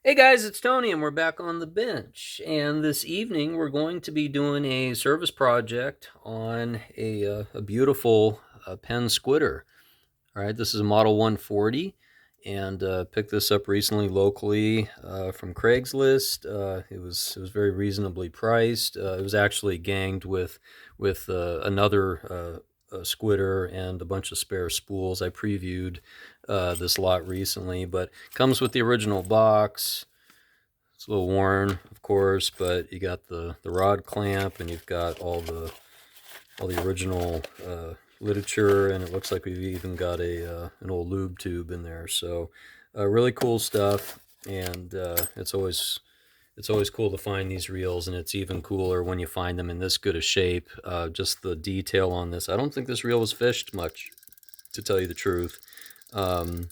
Hey guys, it's Tony, and we're back on the bench. And this evening, we're going to be doing a service project on a beautiful Penn Squidder. All right, this is a Model 140, and picked this up recently locally from Craigslist. It was very reasonably priced. It was actually ganged with another Squidder and a bunch of spare spools. I previewed this lot recently, but comes with the original box. It's a little worn, of course, but you got the rod clamp, and you've got all the original literature, and it looks like we've even got an old lube tube in there. So really cool stuff, and it's always cool to find these reels, and it's even cooler when you find them in this good a shape. Just the detail on this. I don't think this reel was fished much, to tell you the truth. Um,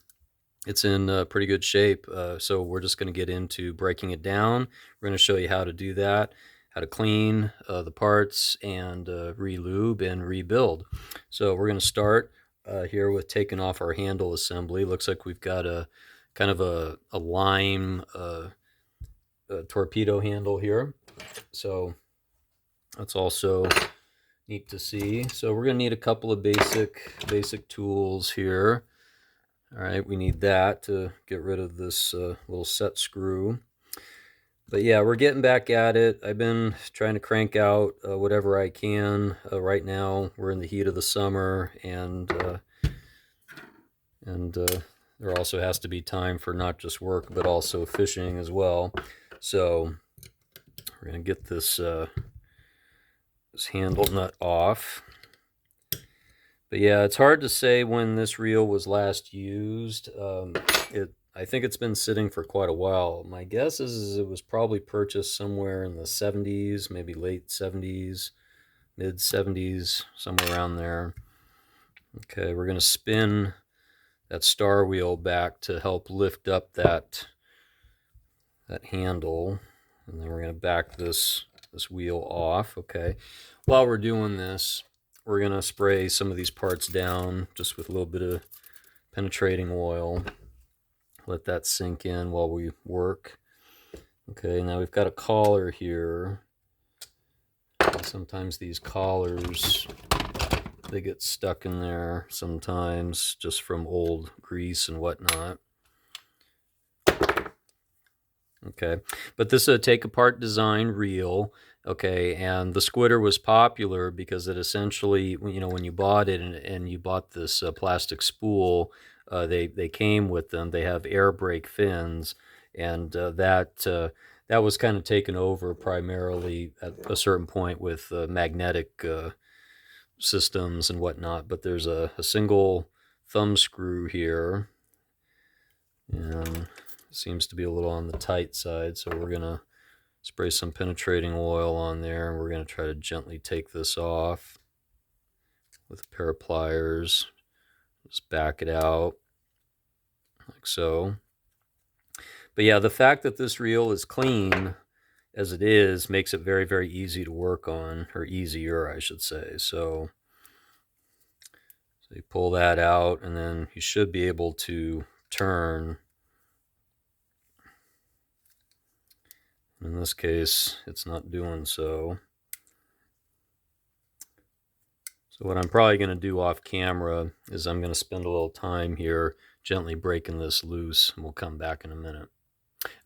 it's in pretty good shape. So we're just going to get into breaking it down. We're going to show you how to do that, how to clean the parts, and re-lube and rebuild. So we're going to start here with taking off our handle assembly. Looks like we've got a kind of a lime torpedo handle here. So that's also neat to see. So we're going to need a couple of basic tools here. All right, we need that to get rid of this little set screw. But yeah, we're getting back at it. I've been trying to crank out whatever I can. Right now, we're in the heat of the summer, and there also has to be time for not just work, but also fishing as well. So we're going to get this handle nut off. But yeah, it's hard to say when this reel was last used. I think it's been sitting for quite a while. My guess is it was probably purchased somewhere in the 70s, maybe late 70s, mid 70s, somewhere around there. Okay, we're going to spin that star wheel back to help lift up that handle, and then we're going to back this wheel off. Okay, while we're doing this, we're going to spray some of these parts down just with a little bit of penetrating oil. Let that sink in while we work. Okay, now we've got a collar here. Sometimes these collars, they get stuck in there sometimes just from old grease and whatnot. Okay, but this is a take-apart design reel. Okay, and the Squidder was popular because it essentially, when you bought it and you bought this plastic spool, they came with them. They have air brake fins, and that was kind of taken over primarily at a certain point with magnetic systems and whatnot. But there's a single thumb screw here, and seems to be a little on the tight side, so we're going to spray some penetrating oil on there, and we're going to try to gently take this off with a pair of pliers. Just back it out like so. But yeah, the fact that this reel is clean as it is makes it very, very easy to work on, or easier, I should say. So you pull that out, and then you should be able to turn. In this case, it's not doing so. So what I'm probably going to do off camera is I'm going to spend a little time here gently breaking this loose, and we'll come back in a minute.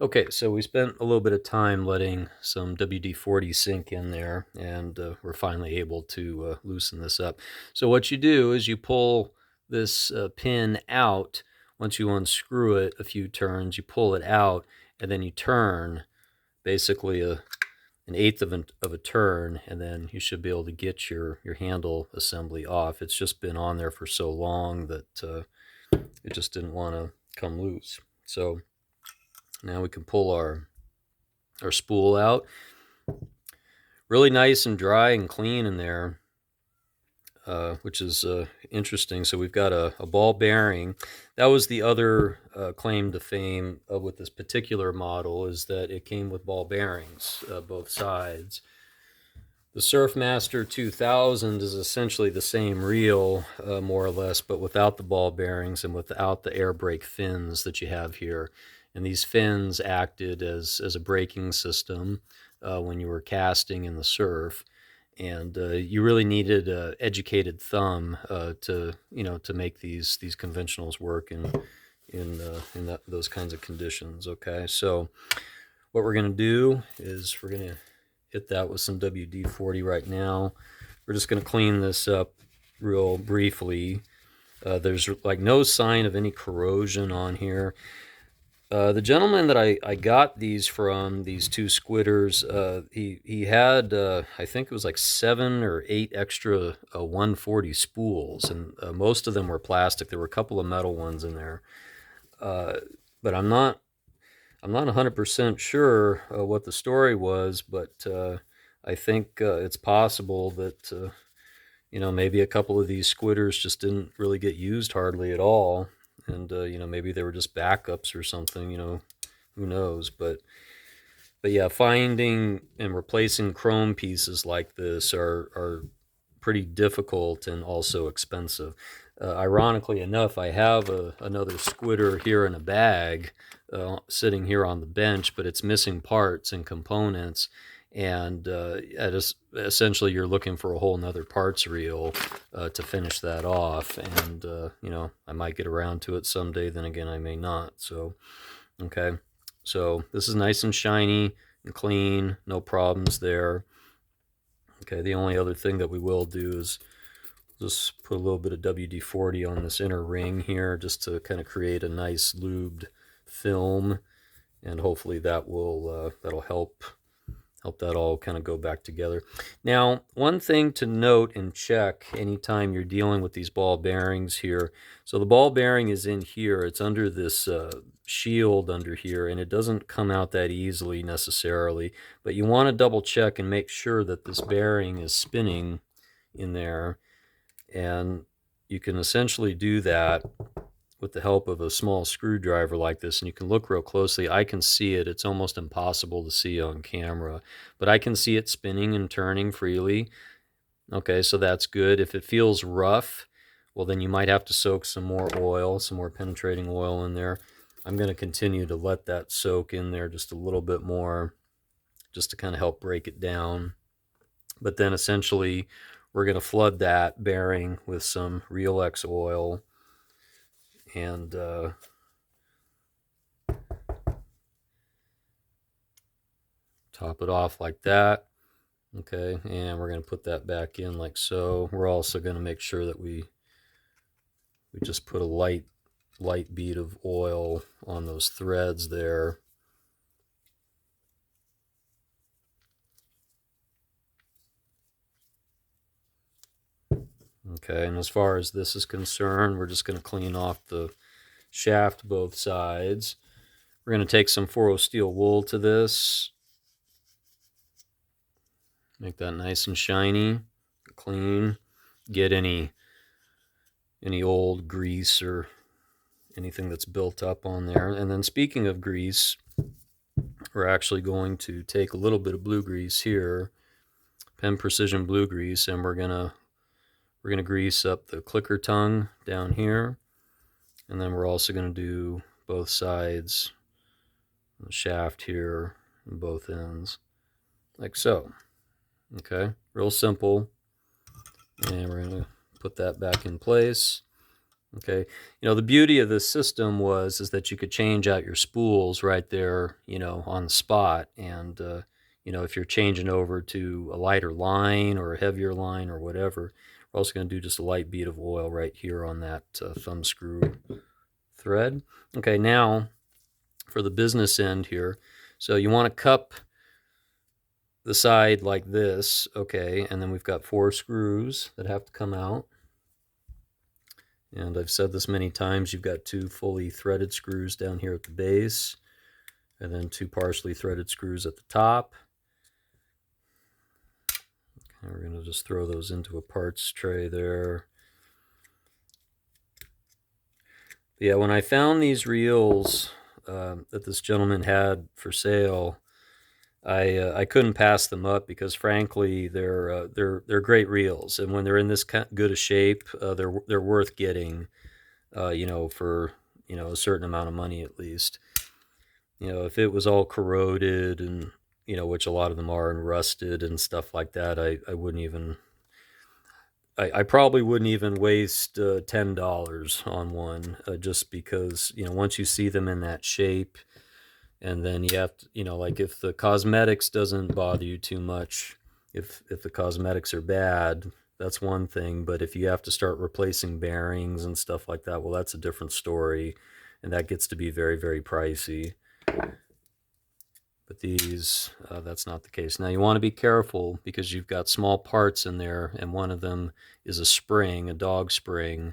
Okay, so we spent a little bit of time letting some WD-40 sink in there, and we're finally able to loosen this up. So what you do is you pull this pin out. Once you unscrew it a few turns, you pull it out, and then you turn basically an eighth of a turn, and then you should be able to get your handle assembly off. It's just been on there for so long that it just didn't want to come loose. So now we can pull our spool out. Really nice and dry and clean in there, which is interesting. So we've got a ball bearing. That was the other claim to fame with this particular model, is that it came with ball bearings, both sides. The Surfmaster 2000 is essentially the same reel, more or less, but without the ball bearings and without the air brake fins that you have here. And these fins acted as a braking system when you were casting in the surf. And you really needed an educated thumb to make these conventionals work in those kinds of conditions. Okay, so what we're going to do is we're going to hit that with some WD-40 right now. We're just going to clean this up real briefly. There's like no sign of any corrosion on here. The gentleman that I got these from, these two Squidders, he had, I think it was like 7 or 8 extra 140 spools, and most of them were plastic. There were a couple of metal ones in there. But I'm not 100% sure what the story was, but I think it's possible that maybe a couple of these Squidders just didn't really get used hardly at all, and maybe they were just backups or something. Who knows? But yeah, finding and replacing chrome pieces like this are pretty difficult and also expensive. Ironically enough, I have another Squidder here in a bag sitting here on the bench, but it's missing parts and components. And essentially, you're looking for a whole nother parts reel to finish that off. And, I might get around to it someday. Then again, I may not. So, okay. So this is nice and shiny and clean. No problems there. Okay, the only other thing that we will do is just put a little bit of WD-40 on this inner ring here just to kind of create a nice lubed film, and hopefully that will that'll help that all kind of go back together. Now, one thing to note and check anytime you're dealing with these ball bearings here. So the ball bearing is in here. It's under this shield under here, and it doesn't come out that easily necessarily. But you want to double check and make sure that this bearing is spinning in there. And you can essentially do that with the help of a small screwdriver like this, and you can look real closely. I can see it. It's almost impossible to see on camera, but I can see it spinning and turning freely. Okay, so that's good. If it feels rough, well, then you might have to soak some more oil, some more penetrating oil in there. I'm going to continue to let that soak in there just a little bit more, just to kind of help break it down. But then essentially, we're going to flood that bearing with some Real X oil, and top it off like that. Okay, and we're going to put that back in like so. We're also going to make sure that we just put a light bead of oil on those threads there. Okay, and as far as this is concerned, we're just going to clean off the shaft both sides. We're going to take some 4-0 steel wool to this. Make that nice and shiny, clean. Get any old grease or anything that's built up on there. And then speaking of grease, we're actually going to take a little bit of blue grease here, Penn Precision blue grease, and we're gonna grease up the clicker tongue down here, and then we're also gonna do both sides, the shaft here, and both ends, like so. Okay, real simple. And we're gonna put that back in place. Okay, the beauty of this system is that you could change out your spools right there, on the spot. And if you're changing over to a lighter line or a heavier line or whatever, we're also going to do just a light bead of oil right here on that thumb screw thread. Okay, now for the business end here. So you want to cup the side like this, okay, and then we've got 4 screws that have to come out. And I've said this many times, you've got 2 fully threaded screws down here at the base, and then 2 partially threaded screws at the top. Okay, we're going to just throw those into a parts tray there. But yeah, when I found these reels that this gentleman had for sale, I couldn't pass them up because frankly they're great reels, and when they're in this good a shape, they're worth getting, for a certain amount of money at least. If it was all corroded and which a lot of them are, and rusted and stuff like that, I wouldn't even. I probably wouldn't even waste $10 on one, just because once you see them in that shape, and then you have to, like if the cosmetics doesn't bother you too much, if the cosmetics are bad, that's one thing. But if you have to start replacing bearings and stuff like that, well, that's a different story, and that gets to be very, very pricey. But these, that's not the case. Now you want to be careful because you've got small parts in there, and one of them is a spring, a dog spring,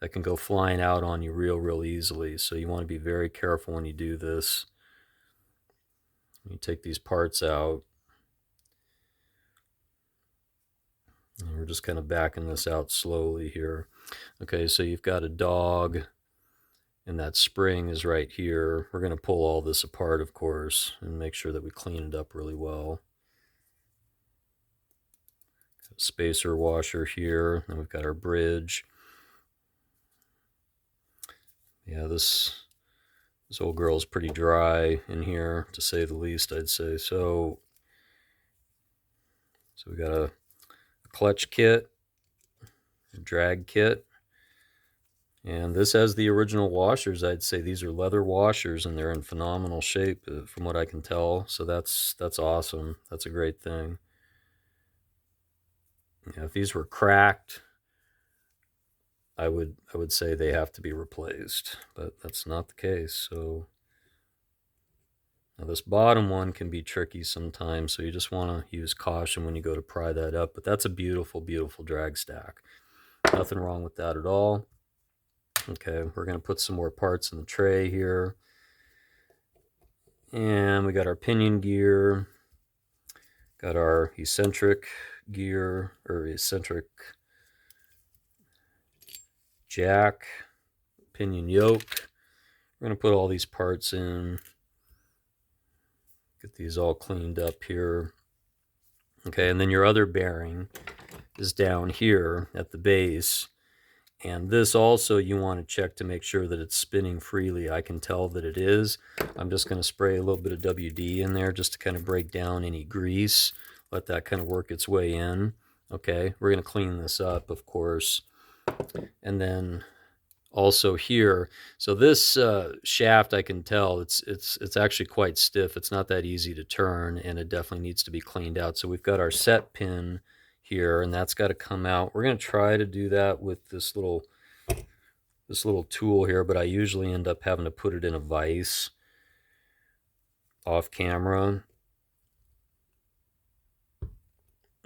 that can go flying out on you real easily. So you want to be very careful when you do this. You take these parts out, and we're just kind of backing this out slowly here. Okay, so you've got a dog, and that spring is right here. We're going to pull all this apart, of course, and make sure that we clean it up really well. Spacer washer here, and we've got our bridge. Yeah, this old girl's pretty dry in here, to say the least, I'd say. So we got a clutch kit, a drag kit, and this has the original washers. I'd say these are leather washers, and they're in phenomenal shape, from what I can tell. So that's awesome. That's a great thing. If these were cracked, I would say they have to be replaced, but that's not the case. So now this bottom one can be tricky sometimes, so you just want to use caution when you go to pry that up. But that's a beautiful, beautiful drag stack. Nothing wrong with that at all. Okay, we're going to put some more parts in the tray here. And we got our pinion gear, got our eccentric gear, or eccentric jack, pinion yoke. We're going to put all these parts in, get these all cleaned up here. Okay, and then your other bearing is down here at the base. And this also you want to check to make sure that it's spinning freely. I can tell that it is. I'm just going to spray a little bit of WD in there just to kind of break down any grease. Let that kind of work its way in. Okay, we're going to clean this up, of course. And then also here, so this shaft, I can tell it's actually quite stiff. It's not that easy to turn, and it definitely needs to be cleaned out. So we've got our set pin here, and that's got to come out. We're going to try to do that with this little tool here, but I usually end up having to put it in a vise off camera.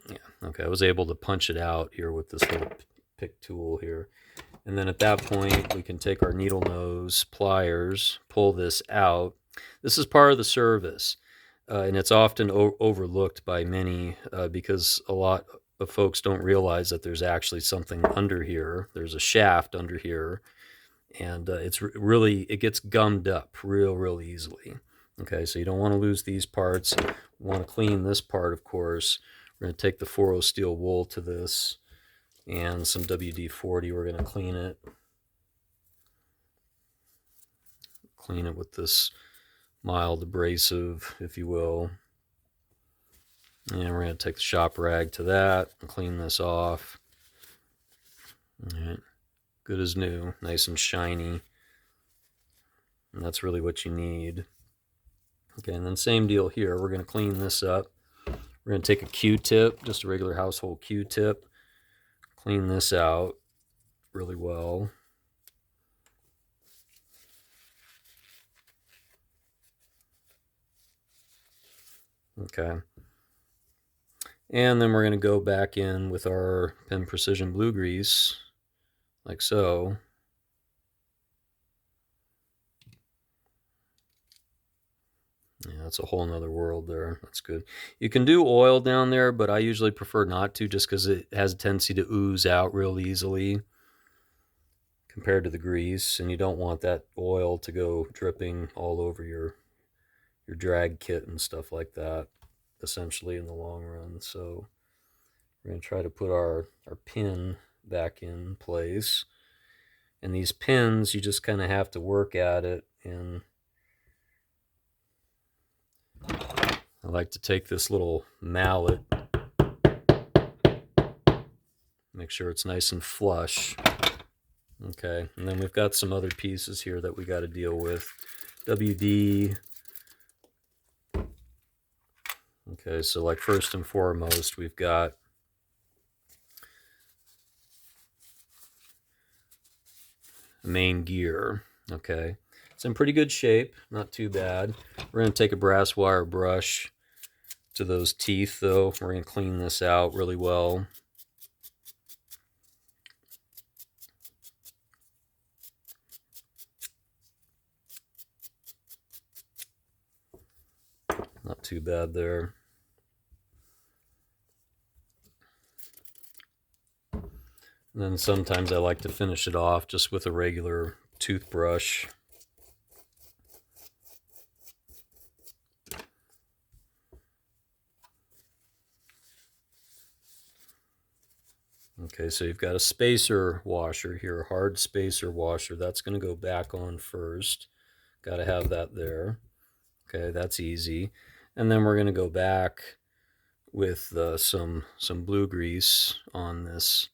Yeah, okay, I was able to punch it out here with this little pick tool here. And then at that point, we can take our needle nose pliers, pull this out. This is part of the service, and it's often overlooked by many because a lot of folks don't realize that there's actually something under here. There's a shaft under here, and it gets gummed up real easily. Okay, so you don't want to lose these parts. You want to clean this part, of course. We're going to take the 4O steel wool to this, and some WD-40. We're going to clean it. Clean it with this mild abrasive, if you will. And we're going to take the shop rag to that and clean this off. All right. Good as new, nice and shiny. And that's really what you need. Okay, and then same deal here. We're going to clean this up. We're going to take a Q-tip, just a regular household Q-tip. Clean this out really well. Okay. And then we're going to go back in with our Penn Precision Blue Grease, like so. Yeah, that's a whole nother world there. That's good. You can do oil down there, but I usually prefer not to, just because it has a tendency to ooze out real easily compared to the grease, and you don't want that oil to go dripping all over your drag kit and stuff like that. essentially, in the long run. So we're going to try to put our pin back in place. And these pins, you just kind of have to work at it. And I like to take this little mallet, make sure it's nice and flush. Okay, and then we've got some other pieces here that we got to deal with. WD. Okay, so like first and foremost, we've got the main gear. Okay, it's in pretty good shape, not too bad. We're going to take a brass wire brush to those teeth, though. We're going to clean this out really well. Not too bad there. And then sometimes I like to finish it off just with a regular toothbrush. Okay, so you've got a spacer washer here, a hard spacer washer. That's going to go back on first. Got to have that there. Okay, that's easy. And then we're going to go back with some blue grease on this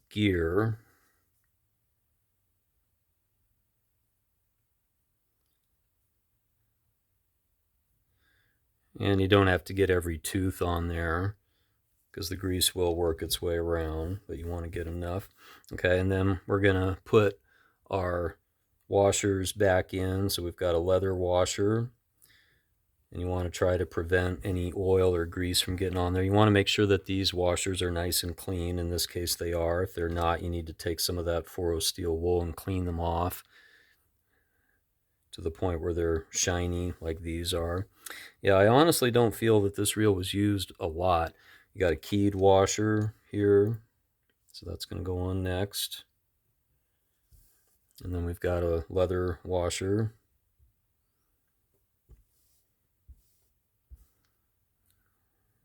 gear. And you don't have to get every tooth on there, because the grease will work its way around, but you want to get enough. Okay, and then we're going to put our washers back in. So we've got a leather washer, and you want to try to prevent any oil or grease from getting on there. You want to make sure that these washers are nice and clean. In this case, they are. If they're not, you need to take some of that 4-0 steel wool and clean them off to the point where they're shiny like these are. Yeah, I honestly don't feel that this reel was used a lot. You got a keyed washer here, so that's going to go on next. And then we've got a leather washer.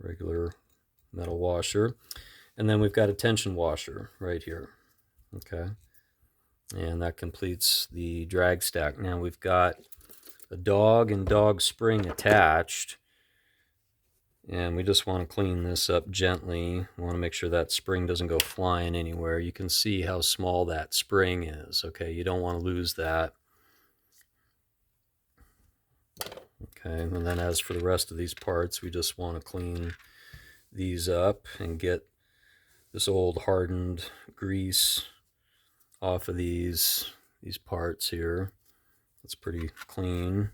Regular metal washer. And then we've got a tension washer right here. Okay. And that completes the drag stack. Now we've got a dog and dog spring attached. And we just want to clean this up gently. We want to make sure that spring doesn't go flying anywhere. You can see how small that spring is. Okay, you don't want to lose that. Okay, and then as for the rest of these parts, we just want to clean these up and get this old hardened grease off of these parts here. It's pretty clean.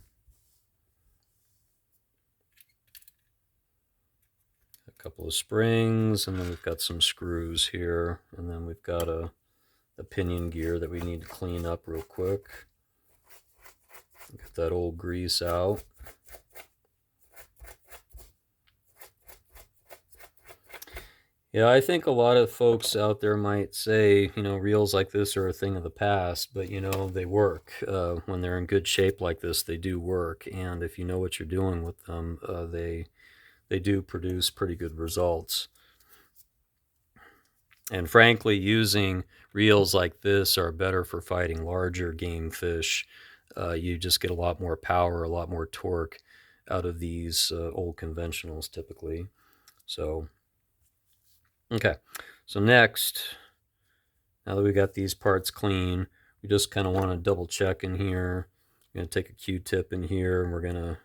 A couple of springs, and then we've got some screws here, and then we've got a pinion gear that we need to clean up real quick. Get that old grease out. Yeah, I think a lot of folks out there might say, reels like this are a thing of the past, but, they work. When they're in good shape like this, they do work. And if you know what you're doing with them, they do produce pretty good results. And frankly, using reels like this are better for fighting larger game fish. You just get a lot more power, a lot more torque out of these old conventionals typically. So, okay. So next, now that we got these parts clean, we just kind of want to double check in here. I'm going to take a Q-tip in here, and we're going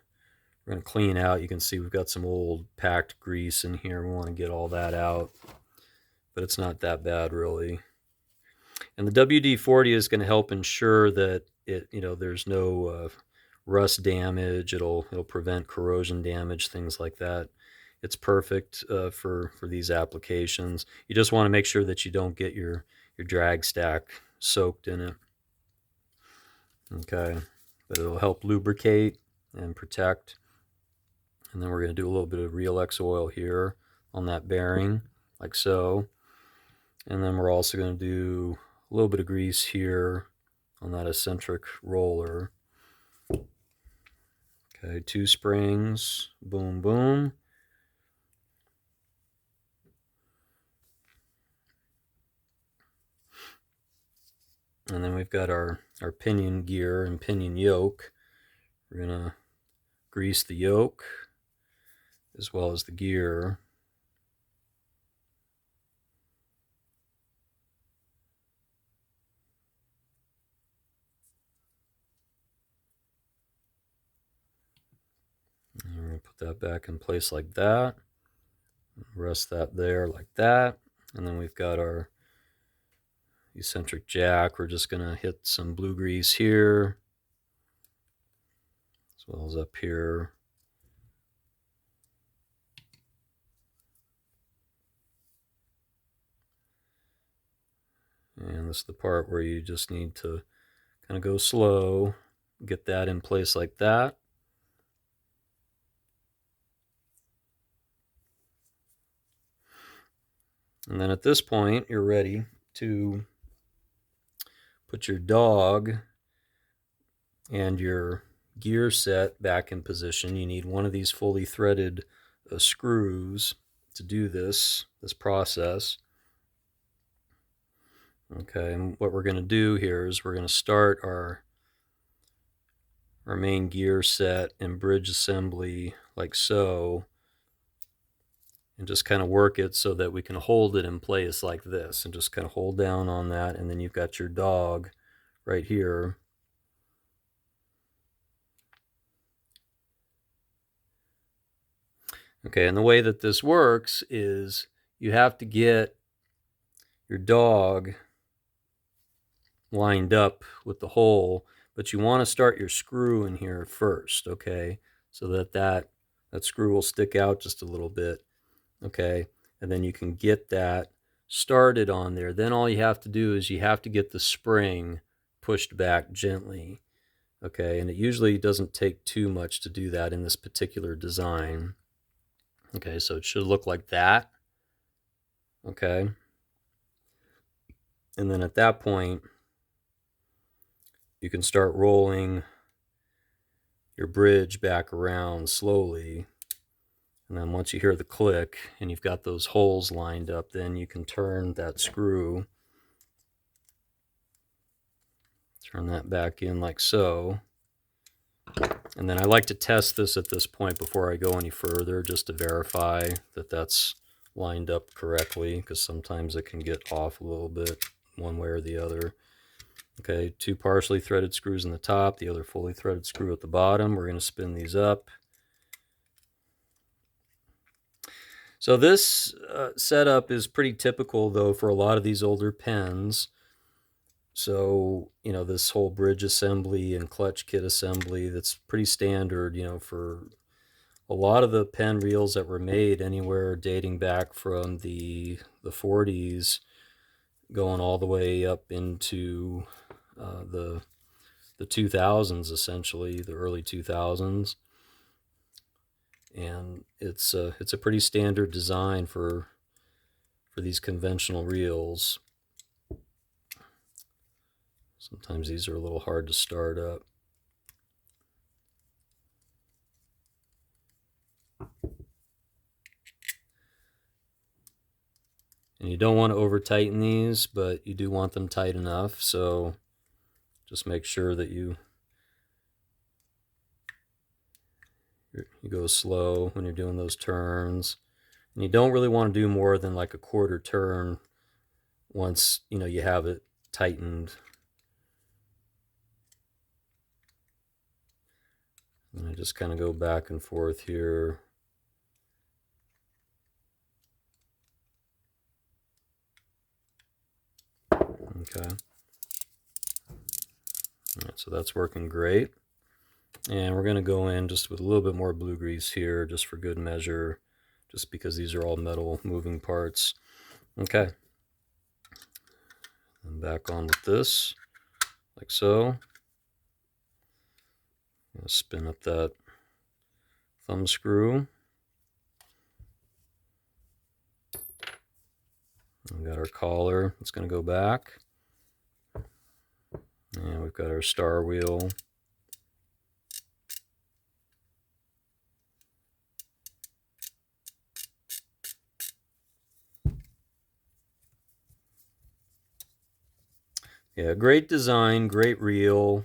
to clean out. You can see we've got some old packed grease in here. We want to get all that out, but it's not that bad really. And the WD-40 is going to help ensure that there's no rust damage. It'll prevent corrosion damage, things like that. It's perfect for these applications. You just want to make sure that you don't get your drag stack soaked in it. Okay, but it'll help lubricate and protect. And then we're going to do a little bit of Real X oil here on that bearing, like so. And then we're also going to do a little bit of grease here on that eccentric roller. Okay, 2 springs, boom, boom. And then we've got our pinion gear and pinion yoke. We're gonna grease the yoke as well as the gear. And we're gonna put that back in place like that. Rest that there like that. And then we've got our eccentric jack. We're just gonna hit some blue grease here as well as up here. And this is the part where you just need to kind of go slow, get that in place like that. And then at this point, you're ready to put your dog and your gear set back in position. You need one of these fully threaded screws to do this process. Okay, and what we're going to do here is we're going to start our main gear set and bridge assembly like so, and just kind of work it so that we can hold it in place like this, and just kind of hold down on that, and then you've got your dog right here. Okay, and the way that this works is you have to get your dog lined up with the hole, but you want to start your screw in here first, okay, so that screw will stick out just a little bit, okay, and then you can get that started on there. Then all you have to do is you have to get the spring pushed back gently, okay, and it usually doesn't take too much to do that in this particular design. Okay, so it should look like that. Okay. And then at that point, you can start rolling your bridge back around slowly. And then once you hear the click and you've got those holes lined up, then you can turn that screw. Turn that back in like so. And then I like to test this at this point before I go any further, just to verify that that's lined up correctly, because sometimes it can get off a little bit one way or the other. Okay, 2 partially threaded screws in the top, the other fully threaded screw at the bottom. We're going to spin these up. So this setup is pretty typical, though, for a lot of these older Penns. So, you know, this whole bridge assembly and clutch kit assembly, that's pretty standard, you know, for a lot of the Penn reels that were made anywhere dating back from the 40s going all the way up into the 2000s, essentially, the early 2000s. And it's a pretty standard design for these conventional reels. Sometimes these are a little hard to start up. And you don't want to over tighten these, but you do want them tight enough, so just make sure that you go slow when you're doing those turns. And you don't really want to do more than like a quarter turn once, you know, you have it tightened. And I just kind of go back and forth here. Okay. All right, so that's working great. And we're going to go in just with a little bit more blue grease here, just for good measure, just because these are all metal moving parts. Okay. And back on with this, like so. Spin up that thumb screw. We've got our collar, it's going to go back. And we've got our star wheel. Yeah, great design, great reel.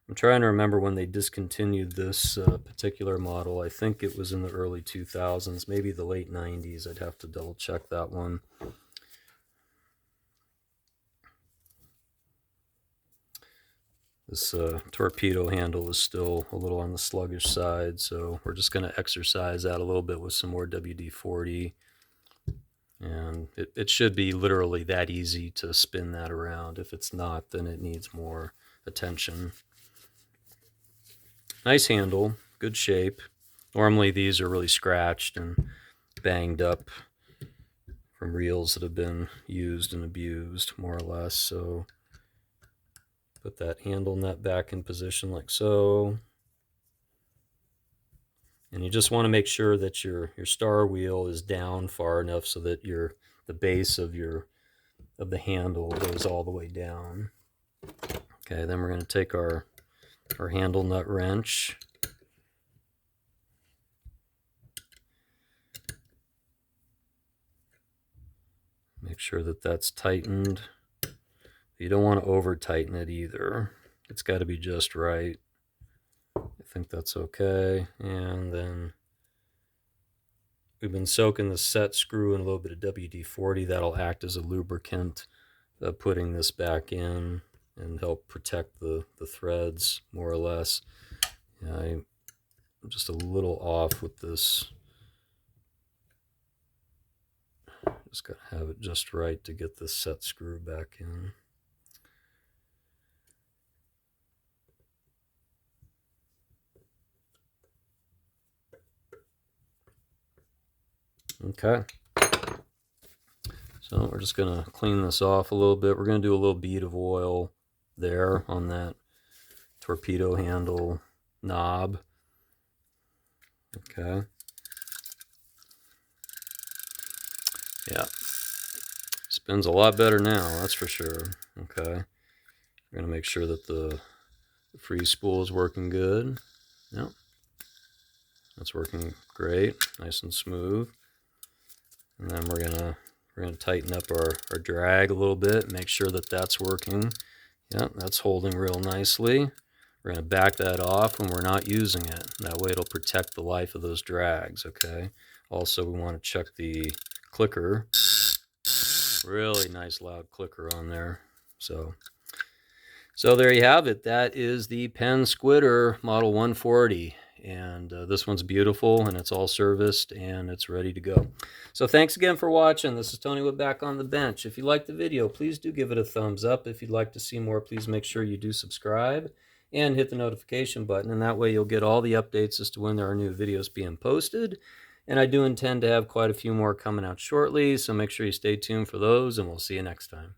I'm trying to remember when they discontinued this particular model. I think it was in the early 2000s, maybe the late 90s. I'd have to double check that one. This torpedo handle is still a little on the sluggish side, so we're just going to exercise that a little bit with some more WD-40. And it should be literally that easy to spin that around. If it's not, then it needs more attention. Nice handle, good shape. Normally these are really scratched and banged up from reels that have been used and abused, more or less. So put that handle nut back in position like so. And you just want to make sure that your star wheel is down far enough so that the base of the handle goes all the way down. Okay, then we're going to take our handle nut wrench. Make sure that that's tightened. You don't want to over tighten it either. It's got to be just right. I think that's okay. And then we've been soaking the set screw in a little bit of WD-40. That'll act as a lubricant, putting this back in and help protect the threads more or less. Yeah, I'm just a little off with this. Just got to have it just right to get this set screw back in. Okay. So we're just going to clean this off a little bit. We're going to do a little bead of oil there on that torpedo handle knob. Okay. Yeah. Spins a lot better now, that's for sure. Okay. We're going to make sure that the freeze spool is working good. Yep. That's working great. Nice and smooth. And then we're gonna tighten up our drag a little bit, make sure that that's working. Yep, that's holding real nicely. We're gonna back that off when we're not using it. That way it'll protect the life of those drags, okay? Also, we want to check the clicker. Really nice loud clicker on there. So there you have it. That is the Penn Squidder Model 140. And this one's beautiful, and it's all serviced, and it's ready to go. So thanks again for watching. This is Tony with Back on the Bench. If you liked the video, please do give it a thumbs up. If you'd like to see more, please make sure you do subscribe and hit the notification button, and that way you'll get all the updates as to when there are new videos being posted. And I do intend to have quite a few more coming out shortly, so make sure you stay tuned for those, and we'll see you next time.